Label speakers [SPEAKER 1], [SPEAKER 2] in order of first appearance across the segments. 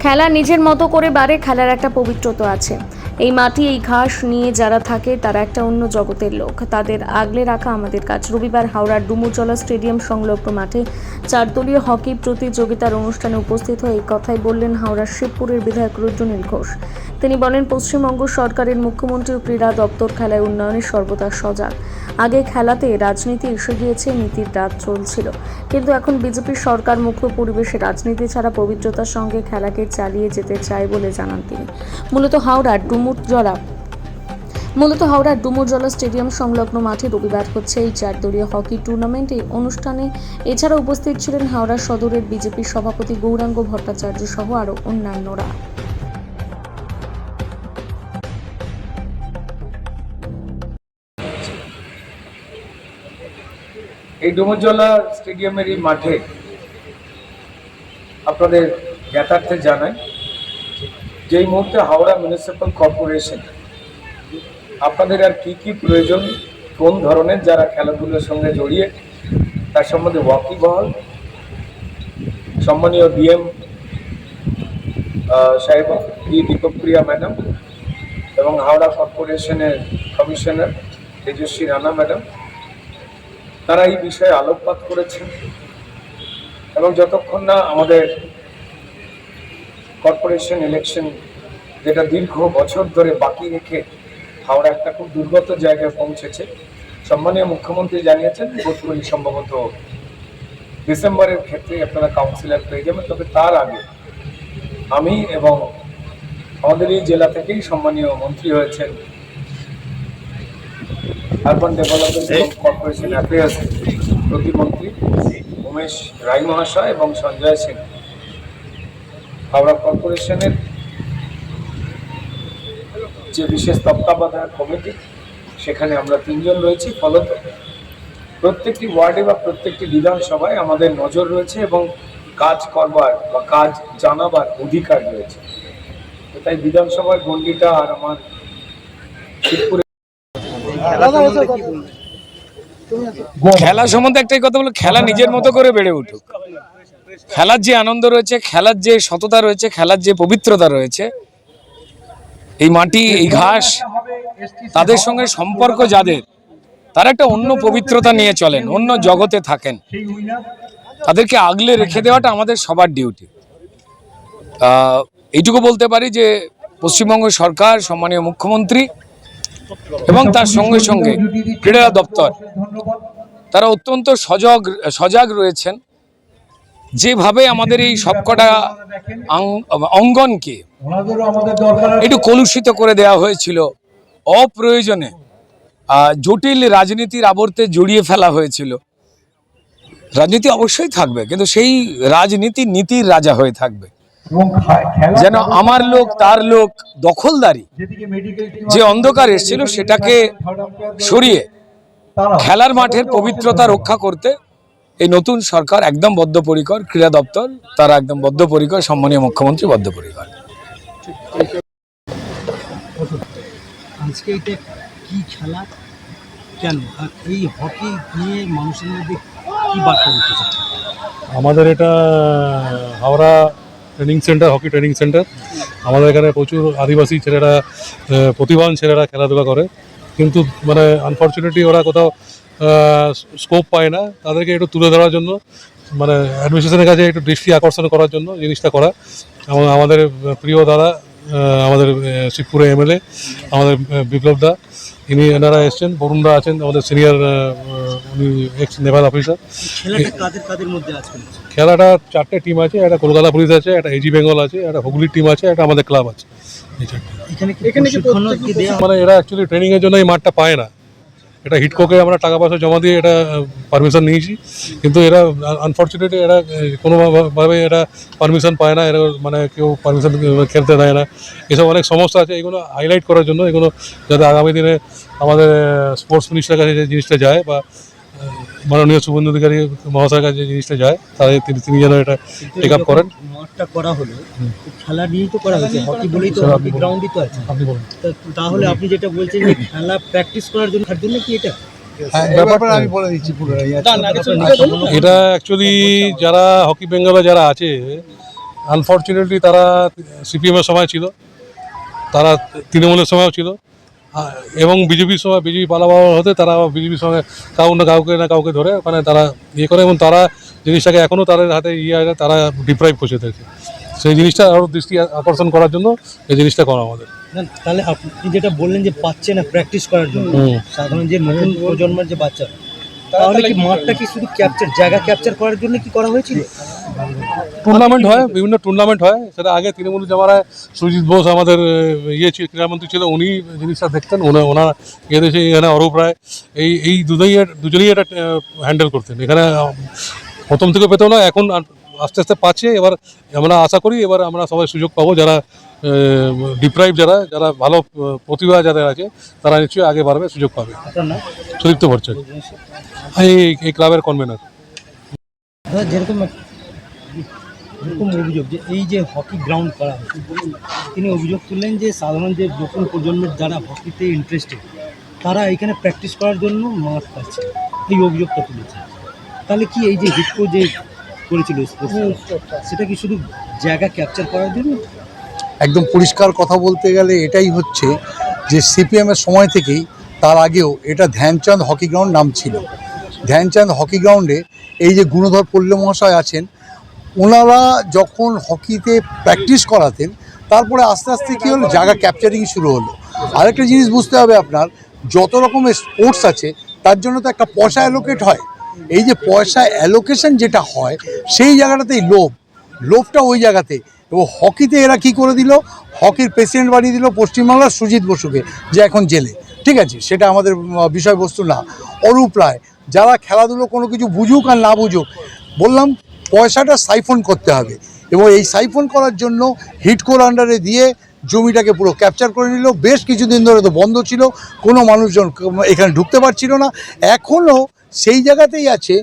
[SPEAKER 1] খেলা নিজের মতো করে বাড়ে, খেলার একটা পবিত্রতা আছে। এই মাটি, এই ঘাস নিয়ে যারা থাকে তারা একটা অন্য জগতের লোক, তাদের আগলে রাখা আমাদের কাজ। রবিবার হাওড়ার ডুমুরজলা স্টেডিয়াম সংলগ্ন মাঠে 4 দলীয় হকি প্রতিযোগিতার অনুষ্ঠানে উপস্থিত হয়ে এই কথাই বললেন হাওড়ার শিবপুরের বিধায়ক রুদ্রনীল ঘোষ। তিনি বলেন, পশ্চিমবঙ্গ সরকারের মুখ্যমন্ত্রী ও ক্রীড়া দপ্তর খেলায় উন্নয়নে সর্বদা সজাগ। আগে খেলাতে রাজনীতি এসে গিয়েছে, নীতির রাজ চলছিল, কিন্তু এখন বিজেপি সরকার মুক্ত পরিবেশে রাজনীতি ছাড়া পবিত্রতার সঙ্গে খেলাকে চালিয়ে যেতে চায় বলে জানান তিনি। মূলত হাওড়ার ডুমুরজলা স্টেডিয়াম সংলগ্ন মাঠে রবিবার হচ্ছে এই 4 দলীয় হকি টুর্নামেন্ট। এই অনুষ্ঠানে এছাড়া উপস্থিত ছিলেন হাওড়া সদরের বিজেপির সভাপতি গৌরাঙ্গ ভট্টাচার্য সহ আরও অন্যান্যরা।
[SPEAKER 2] এই ডুমুরজলা স্টেডিয়ামের এই মাঠে আপনাদের জ্ঞাতার্থে জানাই, যেই মুহূর্তে হাওড়া মিউনিসিপ্যাল কর্পোরেশন আপনাদের আর কি প্রয়োজন, কোন ধরনের যারা খেলাধুলার সঙ্গে জড়িয়ে তার সম্বন্ধে ওয়াকিবহাল, সম্মানীয় ডিএম সাহেবা দীপকপ্রিয়া ম্যাডাম এবং হাওড়া কর্পোরেশনের কমিশনার তেজস্বী রানা ম্যাডাম, তারা এই বিষয়ে আলোকপাত করেছেন। এবং যতক্ষণ না আমাদের কর্পোরেশন ইলেকশন, যেটা দীর্ঘ বছর ধরে বাকি রেখে হাওড়া একটা খুব দুর্গত জায়গায় পৌঁছেছে, সম্মানীয় মুখ্যমন্ত্রী জানিয়েছেন বোধ করি সম্ভবত ডিসেম্বরের ক্ষেত্রে আপনারা কাউন্সিলর পেয়ে যাবেন। তবে তার আগে আমি এবং আমাদের এই জেলা থেকেই সম্মানীয় মন্ত্রী হয়েছেন আরবান ডেভেলপমেন্ট এবং কর্পোরেশন অ্যাফেয়ার্স প্রতিমন্ত্রী উমেশ রায় মহাশয় এবং সঞ্জয় সিং, হাওড়া কর্পোরেশনের যে বিশেষ তত্ত্বাবধায়ক কমিটি, সেখানে আমরা 3 জন রয়েছি। ফলত প্রত্যেকটি ওয়ার্ডে বা প্রত্যেকটি বিধানসভায় আমাদের নজর রয়েছে এবং কাজ করবার বা কাজ জানাবার অধিকার রয়েছে। তাই বিধানসভার গণ্ডিটা আর আমার শিবপুরে
[SPEAKER 3] খেলা সম্বন্ধে একটাই কথা বলবো, খেলা নিজের মতো করে বেড়ে উঠুক। খেলার যে আনন্দ রয়েছে, খেলার যে সততা রয়েছে, খেলার যে পবিত্রতা রয়েছে, এই মাটি, এই ঘাস, তাদের সঙ্গে সম্পর্ক যাদের, তারা একটা অন্য পবিত্রতা নিয়ে চলেন, অন্য জগতে থাকেন। তাদেরকে আগলে রেখে দেওয়াটা আমাদের সবার ডিউটি। এইটুকু বলতে পারি যে পশ্চিমবঙ্গ সরকার, সম্মানীয় মুখ্যমন্ত্রী এবং তার সঙ্গে সঙ্গে ক্রীড়া দপ্তর, তারা অত্যন্ত সজাগ রয়েছেন। যেভাবে আমাদের এই সবকটা অঙ্গনকে একটু কলুষিত করে দেওয়া হয়েছিল, অপ্রয়োজনে জটিল রাজনীতির আবর্তে জড়িয়ে ফেলা হয়েছিল। রাজনীতি অবশ্যই থাকবে, কিন্তু সেই রাজনীতি নীতির রাজা হয়ে থাকবে, যেন আমার লোক তার লোক দখলদারি যে অন্ধকার এসেছিল সেটাকে সরিয়ে খেলার মাঠের পবিত্রতা রক্ষা করতে এই নতুন সরকার একদম বদ্ধপরিকর। ক্রীড়া দপ্তর তারা একদম বদ্ধপরিকর, সম্মানীয় মুখ্যমন্ত্রী বদ্ধপরিকর।
[SPEAKER 4] আজকে এটা কি খেলা, কেন, আর এই হকি নিয়ে মানুষের মধ্যে কি বার্তা দিতে চান?
[SPEAKER 5] আমাদের এটা Howrah training centre, hockey training centre. আমাদের এখানে প্রচুর আদিবাসী ছেলেরা, প্রতিভাবান ছেলেরা খেলাধুলা করে, কিন্তু মানে আনফর্চুনেটলি ওরা কোথাও স্কোপ পায় না। তাদেরকে একটু তুলে ধরার জন্য, মানে অ্যাডমিনিস্ট্রেশনের কাছে একটু দৃষ্টি আকর্ষণ করার জন্য জিনিসটা করা। এবং আমাদের প্রিয় দাদা, আমাদের শিবপুরে এমএলএ আমাদের বিপ্লব দা, এনারা এসছেন। বরুণদা আছেন আমাদের সিনিয়র, উনি এক্স নেভাল অফিসার। খেলাটা 4টে টিম আছে, একটা কলকাতা পুলিশ আছে, একটা এজি বেঙ্গল আছে, একটা হুগলির টিম আছে, একটা আমাদের ক্লাব আছে। মানে এরা অ্যাকচুয়ালি ট্রেনিংয়ের জন্য এই মাঠটা পায় না। এটা হিটকোকে আমরা টাকা পয়সা জমা দিয়ে এটা পারমিশন নিয়েছি, কিন্তু এরা আনফর্চুনেটলি এরা কোনোভাবে এরা পারমিশন পায় না। এরা মানে কেউ পারমিশন খেলতে দেয় না। এসব অনেক সমস্যা আছে। এগুলো হাইলাইট করার জন্য, এগুলো যাতে আগামী দিনে আমাদের স্পোর্টস মিনিস্টারের কাছে যে জিনিসটা যায় বা মাননীয় শুভেন্দু অধিকারী মহাশয়ের কাছে যে জিনিসটা যায়, তাদের তিনি যেন এটা টেক আপ করেন।
[SPEAKER 4] মাঠটা করা হলো খেলা নিয়েই তো করা হয়েছে, হকি বলেই তো, হকি গ্রাউন্ডই তো আছে।
[SPEAKER 5] আপনি বলুন।
[SPEAKER 4] তাহলে আপনি যেটা বলছেন যে খেলা প্র্যাকটিস করার জন্য কি এটা?
[SPEAKER 5] আমি বলে দিচ্ছি পুরো। এটা অ্যাকচুয়ালি যারা হকি বেঙ্গলে যারা আছে, আনফর্চুনেটলি তারা সিপিএমের সময় ছিল, তারা তৃণমূলের সময়ও ছিল, এবং বিজেপির সময় বিজেপি পালাবার হতে তারা বিজেপির সঙ্গে কাউকে না কাউকে ধরে ওখানে তারা ইয়ে করে, এবং তারা জিনিসটাকে এখনও তাদের হাতে ইয়ে আছে, তারা ডিপ্রাইভ করছে দেখে। সেই জিনিসটা আরও দৃষ্টি আকর্ষণ করার জন্য এই জিনিসটা করা আমাদের।
[SPEAKER 4] না, তাহলে আপনি যেটা বললেন যে পাচ্ছে না প্র্যাকটিস করার জন্য, সাধারণ যে নতুন প্রজন্মের যে বাচ্চা, তাহলে কি মাঠটা কি শুধু জায়গা ক্যাপচার করার জন্য কি করা হয়েছিল?
[SPEAKER 5] টুর্নামেন্ট হয়, বিভিন্ন টুর্নামেন্ট হয়, সেটা আগে তৃণমূল জামানায় সুজিত বোস আমাদের ইয়ে ছিল, ক্রীড়ামন্ত্রী ছিল, উনি জিনিসটা দেখতেন, ওনার ইয়ে দেশে এখানে অরূপ রায় এই দুজনেই এটা হ্যান্ডেল করতেন। এখানে প্রথম থেকে পেতো না, এখন আস্তে আস্তে পাচ্ছে। এবার আমরা আশা করি এবার আমরা সবাই সুযোগ পাবো, যারা ডিপ্রাইভ যারা ভালো প্রতিভা যাদের আছে তারা নিশ্চয়ই আগে বাড়বে, সুযোগ পাবে। সুদীপ্ত ভট্টাচার্য, এই ক্লাবের কনভেনার।
[SPEAKER 4] যেরকম অভিযোগ যে এই যে হকি গ্রাউন্ড করা হয়েছে, তিনি অভিযোগ তুললেন যে সাধারণ যে নতুন প্রজন্মের যারা হকিতে ইন্টারেস্টেড তারা এখানে প্র্যাকটিস করার জন্য মাঠ পাচ্ছে, এই অভিযোগটা তুলেছে। তাহলে কি এই যে হিটকো যে করেছিল সেটা কি শুধু জায়গা ক্যাপচার করার জন্য?
[SPEAKER 6] একদম পরিষ্কার কথা বলতে গেলে এটাই হচ্ছে যে সিপিএমের সময় থেকেই, তার আগেও এটা ধ্যানচাঁদ হকি গ্রাউন্ড নাম ছিল। ধ্যানচাঁদ হকি গ্রাউন্ডে এই যে গুণধর পল্লী মহাশয় আছেন, ওনারা যখন হকিতে প্র্যাকটিস করাতেন, তারপরে আস্তে আস্তে কী হলো, জায়গা ক্যাপচারিং শুরু হলো। আরেকটা জিনিস বুঝতে হবে আপনার, যত রকমের স্পোর্টস আছে তার জন্য তো একটা পয়সা অ্যালোকেট হয়। এই যে পয়সা অ্যালোকেশন যেটা হয়, সেই জায়গাটাতেই লোভটা ওই জায়গাতে। এবং হকিতে এরা কি করে দিল, হকির প্রেসিডেন্ট বানিয়ে দিল পশ্চিমবাংলার সুজিত বসুকে, যে এখন জেলে। ঠিক আছে, সেটা আমাদের বিষয়বস্তু না। অরূপ রায়, যারা খেলাধুলো কোনো কিছু বুঝুক আর না বুঝুক, বললাম পয়সাটা সাইফন করতে হবে, এবং এই সাইফন করার জন্য হিটকোর আন্ডারে দিয়ে জমিটাকে পুরো ক্যাপচার করে নিল। বেশ কিছুদিন ধরে তো বন্ধ ছিল, কোনো মানুষজন এখানে ঢুকতে পারছিল না। এখনও সেই জায়গাতেই আছে।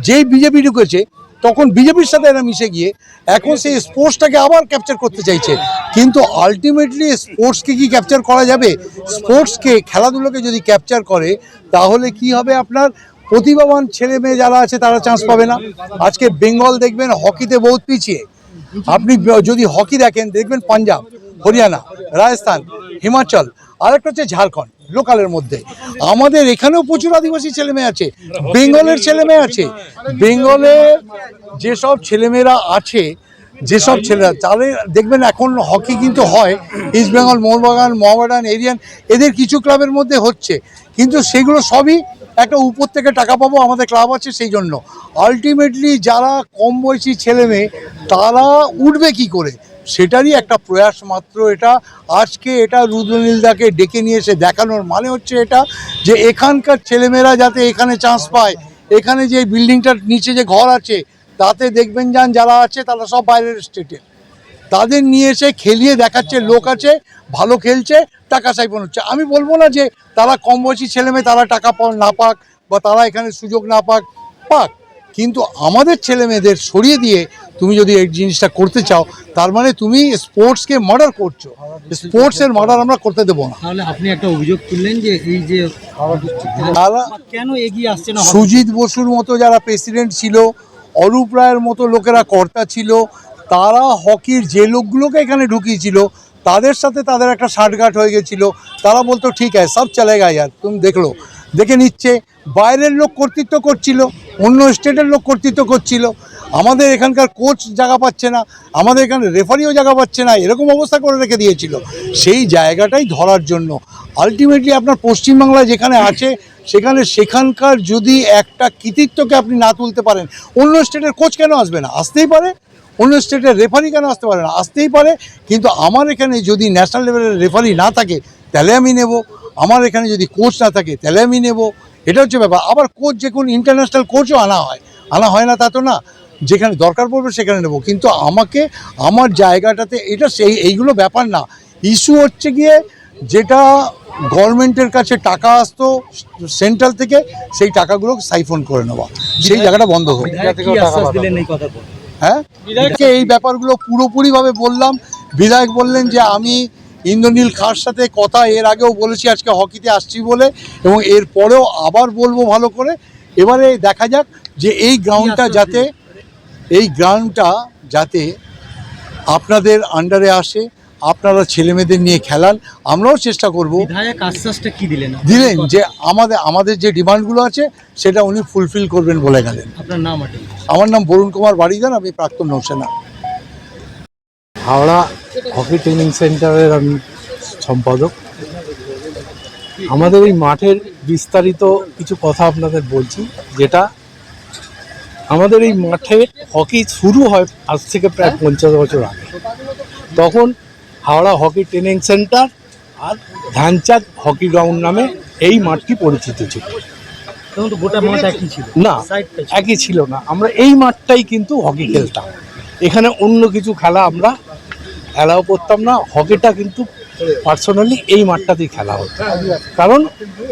[SPEAKER 6] যেই বিজেপি ঢুকেছে তখন বিজেপির সাথে এরা মিশে গিয়ে এখন সেই স্পোর্টসটাকে আবার ক্যাপচার করতে চাইছে। কিন্তু আলটিমেটলি স্পোর্টসকে কি ক্যাপচার করা যাবে? স্পোর্টসকে, খেলাধুলোকে যদি ক্যাপচার করে, তাহলে কি হবে, আপনার প্রতিভাবান ছেলে মেয়ে যারা আছে তারা চান্স পাবে না। আজকে বেঙ্গল দেখবেন হকিতে বহুত পিছিয়ে। আপনি যদি হকি দেখেন, দেখবেন পাঞ্জাব, হরিয়ানা, রাজস্থান, হিমাচল, আরেকটা হচ্ছে ঝাড়খণ্ড লোকালের মধ্যে। আমাদের এখানেও প্রচুর আদিবাসী ছেলেমেয়ে আছে, বেঙ্গলের ছেলেমেয়ে আছে। বেঙ্গলে যেসব ছেলেমেয়েরা আছে, যেসব ছেলেরা, তাদের দেখবেন এখন হকি কিন্তু হয় ইস্টবেঙ্গল, মোহনবাগান, এরিয়ান, এদের কিছু ক্লাবের মধ্যে হচ্ছে। কিন্তু সেগুলো সবই একটা উপর থেকে টাকা পাবো, আমাদের ক্লাব আছে সেই জন্য। আলটিমেটলি যারা কম বয়সী ছেলেমেয়ে তারা উঠবে কি করে, সেটারই একটা প্রয়াস মাত্র এটা। আজকে এটা রুদ্রনীলদাকে ডেকে নিয়ে এসে দেখানোর মানে হচ্ছে এটা, যে এখানকার ছেলেমেয়েরা যাতে এখানে চান্স পায়। এখানে যে বিল্ডিংটার নিচে যে ঘর আছে, তাতে দেখবেন যারা আছে তারা সব বাইরের স্টেটের। তাদের নিয়ে এসে খেলিয়ে দেখাচ্ছে, লোক আছে ভালো খেলছে, টাকা সাইফন হচ্ছে। আমি বলবো না যে তারা কম বয়সী ছেলেমেয়ে তারা টাকা না পাক, বা তারা এখানে সুযোগ না পাক, কিন্তু আমাদের ছেলে মেয়েদের সরিয়ে দিয়ে তুমি যদি এই জিনিসটা করতে চাও, তার মানে তুমি স্পোর্টসকে মার্ডার করছো। স্পোর্টসের মার্ডার আমরা করতে দেবো না।
[SPEAKER 4] তাহলে আপনি একটা অভিযোগ তুললেন যে এই যে কেন এগিয়ে আসছে না,
[SPEAKER 6] সুজিত বসুর মতো যারা প্রেসিডেন্ট ছিল, অরূপ রায়ের মতো লোকেরা কর্তা ছিল, তারা হকির যে লোকগুলোকে এখানে ঢুকিয়েছিল তাদের সাথে তাদের একটা ষাটঘাট হয়ে গেছিলো। তারা বলতো ঠিক আছে সব চলেগা ইয়ার, তুমি দেখে নিচ্ছে। বাইরের লোক কর্তৃত্ব করছিল, অন্য স্টেটের লোক কর্তৃত্ব করছিল। আমাদের এখানকার কোচ জায়গা পাচ্ছে না, আমাদের এখানে রেফারিও জায়গা পাচ্ছে না, এরকম অবস্থা করে রেখে দিয়েছিল। সেই জায়গাটাই ধরার জন্য আলটিমেটলি আপনার পশ্চিমবাংলায় যেখানে আছে, সেখানকার যদি একটা কৃতিত্বকে আপনি না তুলতে পারেন, অন্য স্টেটের কোচ কেন আসবে না? আসতেই পারে। অন্য স্টেটের রেফারি কেন আসতে পারে না? আসতেই পারে। কিন্তু আমার এখানে যদি ন্যাশনাল লেভেলের রেফারি না থাকে তাহলে আমি নেব, আমার এখানে যদি কোচ না থাকে তাহলে আমি নেব। এটা হচ্ছে ব্যাপার। আবার কোচ যে কোনো ইন্টারন্যাশনাল কোচও আনা হয় না তা তো না, যেখানে দরকার পড়বে সেখানে নেব। কিন্তু আমাকে আমার জায়গাটাতে এটা এইগুলো ব্যাপার না। ইস্যু হচ্ছে গিয়ে যেটা গভর্নমেন্টের কাছে টাকা আসতো সেন্ট্রাল থেকে, সেই টাকাগুলো সাইফন করে নেওয়া, সেই জায়গাটা বন্ধ হোক। হ্যাঁ, এই ব্যাপারগুলো পুরোপুরিভাবে বললাম। বিধায়ক বললেন যে আমি ইন্দ্রনীল খাঁর সাথে কথা এর আগেও বলেছি, আজকে হকিতে আসছি বলে, এবং এর পরেও আবার বলবো ভালো করে। এবারে দেখা যাক যে এই গ্রাউন্ডটা যাতে আপনাদের আন্ডারে আসে, আপনারা ছেলেমেয়েদের নিয়ে খেলান, আমরাও চেষ্টা করব।
[SPEAKER 4] বিধায়ক আশ্বাসটা কি দিলেন
[SPEAKER 6] যে আমাদের যে ডিমান্ডগুলো আছে সেটা উনি ফুলফিল করবেন বলে গেলেন।
[SPEAKER 4] আপনার নাম আছে?
[SPEAKER 6] আমার নাম বরুণ কুমার বাড়িদার, আমি প্রাক্তন নৌসেনা।
[SPEAKER 7] হাওড়া হকি ট্রেনিং সেন্টারের আমি সম্পাদক। আমাদের এই মাঠের বিস্তারিত কিছু কথা আপনাদের বলছি, যেটা আমাদের এই মাঠে হকি শুরু হয় আজ থেকে প্রায় 50 বছর আগে। তখন হাওড়া হকি ট্রেনিং সেন্টার আর ধ্যানচাঁদ হকি গ্রাউন্ড নামে এই মাঠটি পরিচিত ছিল।
[SPEAKER 4] তখন তো গোটা মাঠ একই ছিল
[SPEAKER 7] না, একই ছিল না। আমরা এই মাঠটাই কিন্তু হকি খেলতাম, এখানে অন্য কিছু খেলা আমরা অ্যালাউ করতাম না। হকিটা কিন্তু পার্সোনালি এই মাঠটাতেই খেলা হতো, কারণ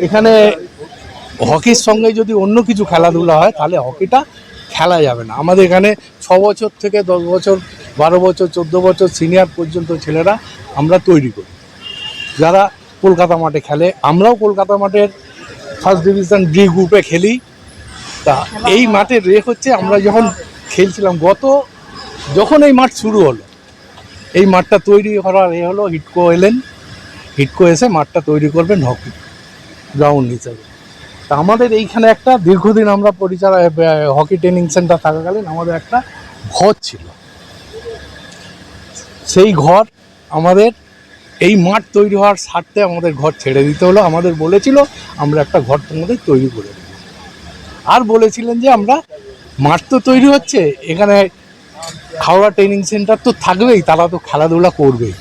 [SPEAKER 7] এখানে হকির সঙ্গে যদি অন্য কিছু খেলাধুলা হয় তাহলে হকিটা খেলা যাবে না। আমাদের এখানে 6 বছর থেকে 10 বছর, 12 বছর, 14 বছর সিনিয়র পর্যন্ত ছেলেরা আমরা তৈরি করি, যারা কলকাতা মাঠে খেলে। আমরাও কলকাতা মাঠের ফার্স্ট ডিভিশন ডি গ্রুপে খেলি। তা এই মাঠের হচ্ছে আমরা যখন খেলছিলাম যখন এই মাঠ শুরু হলো, এই মাঠটা তৈরি করার হলো হিটকো এলেন। হিটকো এসে মাঠটা তৈরি করবেন হকি গ্রাউন্ড হিসাবে। তা আমাদের এইখানে একটা দীর্ঘদিন আমরা হকি ট্রেনিং সেন্টার থাকাকালীন আমাদের একটা ঘর ছিল। সেই ঘর আমাদের এই মাঠ তৈরি হওয়ার স্বার্থে আমাদের ঘর ছেড়ে দিতে হলো। আমাদের বলেছিল আমরা একটা ঘর তোমাদের তৈরি করে দেব, আর বলেছিলেন যে আমরা মাঠ তো তৈরি হচ্ছে, এখানে হাওড়া ট্রেনিং সেন্টার তো থাকবেই, তারা তো খেলাধুলা করবেই।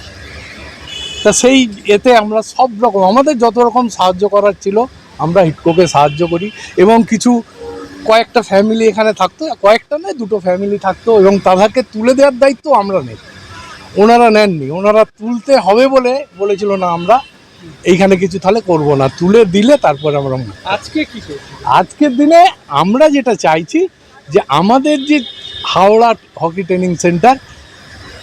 [SPEAKER 7] তা সেই এতে আমরা সব রকম আমাদের যত রকম সাহায্য করার ছিল আমরা হিটকোকে সাহায্য করি। এবং কয়েকটা ফ্যামিলি এখানে থাকতো, কয়েকটা নয় 2টো ফ্যামিলি থাকতো, এবং তাদেরকে তুলে দেওয়ার দায়িত্ব আমরা নেই, ওনারা নেননি। ওনারা তুলতে হবে বলেছিল না, আমরা এইখানে কিছু তাহলে করবো না, তুলে দিলে তারপরে আমরা।
[SPEAKER 4] আজকে কি
[SPEAKER 7] আজকের দিনে আমরা যেটা চাইছি যে আমাদের যে হাওড়া হকি ট্রেনিং সেন্টার,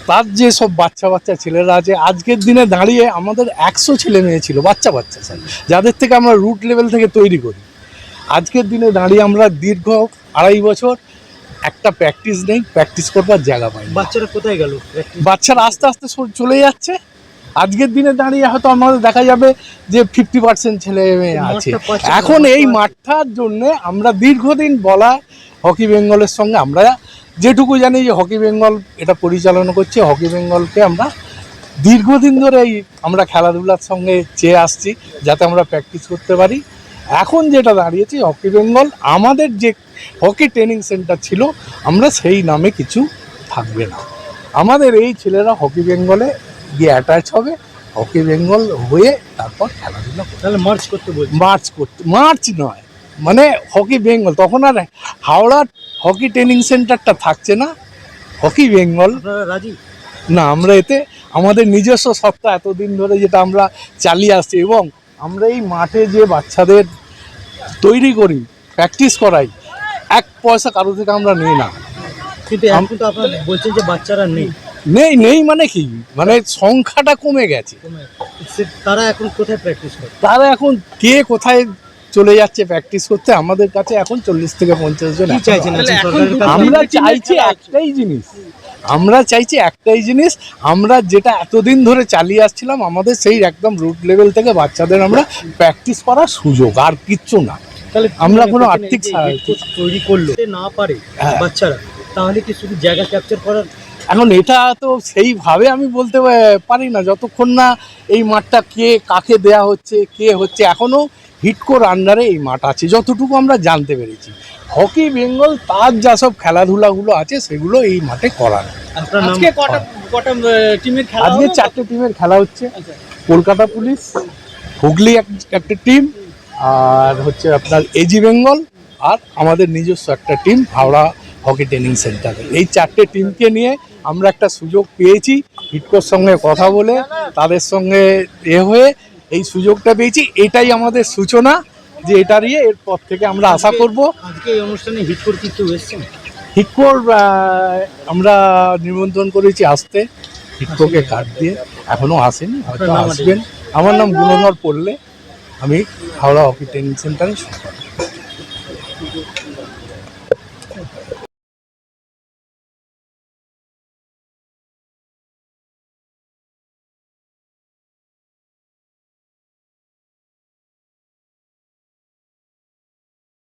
[SPEAKER 7] তার যে সব বাচ্চা ছেলেরা আছে, আজকের দিনে দাঁড়িয়ে আমাদের 100 ছেলে মেয়ে ছিল, বাচ্চা স্যার, যাদের থেকে আমরা রুট লেভেল থেকে তৈরি করি। আজকের দিনে দাঁড়িয়ে আমরা দীর্ঘ 2.5 বছর একটা প্র্যাকটিস নেই, প্র্যাকটিস করবার জায়গা পাই।
[SPEAKER 4] বাচ্চারা কোথায় গেল?
[SPEAKER 7] বাচ্চারা আস্তে আস্তে চলে যাচ্ছে। আজকের দিনে দাঁড়িয়ে হয়তো আমাদের দেখা যাবে যে 50% ছেলে মেয়ে আছে। এখন এই মাঠটার জন্য আমরা দীর্ঘদিন বলা হকি বেঙ্গলের সঙ্গে আমরা যেটুকু জানি যে হকি বেঙ্গল এটা পরিচালনা করছে, হকি বেঙ্গলকে আমরা দীর্ঘদিন ধরে আমরা খেলাধুলার সঙ্গে চেয়ে আসছি যাতে আমরা প্র্যাকটিস করতে পারি। এখন যেটা দাঁড়িয়েছি হকি বেঙ্গল, আমাদের যে হকি ট্রেনিং সেন্টার ছিল আমরা সেই নামে কিছু থাকবে না। আমাদের এই ছেলেরা হকি বেঙ্গলে গিয়ে অ্যাটাচ হবে, হকি বেঙ্গল হয়ে তারপর খেলাধুলা
[SPEAKER 4] তাহলে
[SPEAKER 7] মার্চ নয়, মানে হকি বেঙ্গল। তখন আর হাওড়া হকি ট্রেনিং সেন্টারটা থাকছে না, হকি বেঙ্গল।
[SPEAKER 4] রাজি
[SPEAKER 7] না, আমরা এতে আমাদের নিজস্ব সত্তা এতদিন ধরে যেটা আমরা চালিয়ে আসছি, এবং আমরা এই মাঠে যে বাচ্চাদের তৈরি করি, প্র্যাকটিস করাই, 1 পয়সা কারো থেকে আমরা নিই না।
[SPEAKER 4] কিন্তু এখন তো আপনারা বলছেন যে বাচ্চারা
[SPEAKER 7] নেই মানে কি, মানে সংখ্যাটা কমে গেছে।
[SPEAKER 4] তারা এখন কোথায় প্র্যাকটিস করে?
[SPEAKER 7] তারা এখন কে কোথায় চলে যাচ্ছে প্র্যাকটিস করতে। আমাদের কাছে এখন 40 থেকে 50 জন। আমরা চাইছি একটাই জিনিস, আমরা যেটা এতদিন ধরে চালিয়ে আসছিলাম, আমাদের সেই একদম রুট লেভেল থেকে বাচ্চাদের আমরা প্র্যাকটিস করার সুযোগ, আর কিচ্ছু না।
[SPEAKER 4] তাহলে
[SPEAKER 7] আমরা কোনো আর্থিক
[SPEAKER 4] তৈরি করলে না পারে বাচ্চারা, তাহলে কি শুধু জায়গা ক্যাপচার করার?
[SPEAKER 7] এখন এটা তো সেইভাবে আমি বলতে পারি না, যতক্ষণ না এই মাঠটা কাকে দেয়া হচ্ছে, কে হচ্ছে। এখনও হিটকোর আন্ডারে এই মাঠ আছে যতটুকু আমরা জানতে পেরেছি। হকি বেঙ্গল তার যা সব খেলাধুলাগুলো আছে সেগুলো এই মাঠে করার।
[SPEAKER 4] আজকে কটা টিমের খেলা?
[SPEAKER 7] আজকে 4টে টিমের খেলা হচ্ছে। কলকাতা পুলিশ, হুগলি একটা টিম, আর হচ্ছে আপনার এজি বেঙ্গল, আর আমাদের নিজস্ব একটা টিম হাওড়া হকি ট্রেনিং সেন্টারে। এই 4টে টিমকে নিয়ে আমরা একটা সুযোগ পেয়েছি, হিটকোর সঙ্গে কথা বলে তাদের সঙ্গে হয়ে এই সুযোগটা পেয়েছি। এটাই আমাদের সূচনা, যে এটারই এরপর থেকে আমরা আশা করব।
[SPEAKER 4] আজকে এই অনুষ্ঠানে হিটকোর কি কেউ এসেছেন?
[SPEAKER 7] হিটকোর আমরা নিমন্ত্রণ করেছি আসতে, হিটকোকে কার্ড দিয়ে, এখনও আসেনি, হয়তো আসবেন। আমার নাম গুণধর পড়লে, আমি হাওড়া হকি ট্রেনিং সেন্টারে।